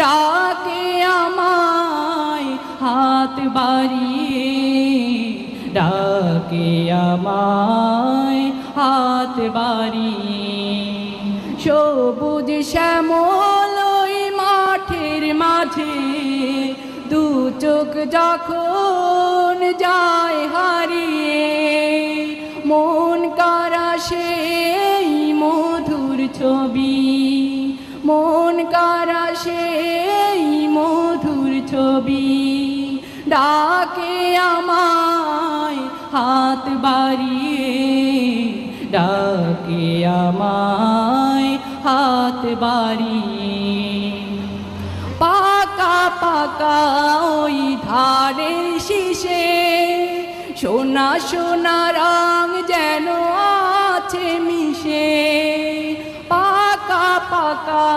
ডাকে আমায় হাত বাড়িয়ে, ডাকে আমায় হাত বাড়িয়ে। সবুজ শ্যামল ওই মাঠের মাঝে দু চোখ যখন যায় হারিয়ে, মন কারা সেই মধুর ছবি, মন কারা সেই মধুর ছবি। ডাকে আমায় হাত বাড়িয়ে, ডাকে আমায় হাত বাড়িয়ে। পাকা পাকা ওই ধারের শীষে সোনা সোনা রং যেন আছে মিশে। পাকা পাকা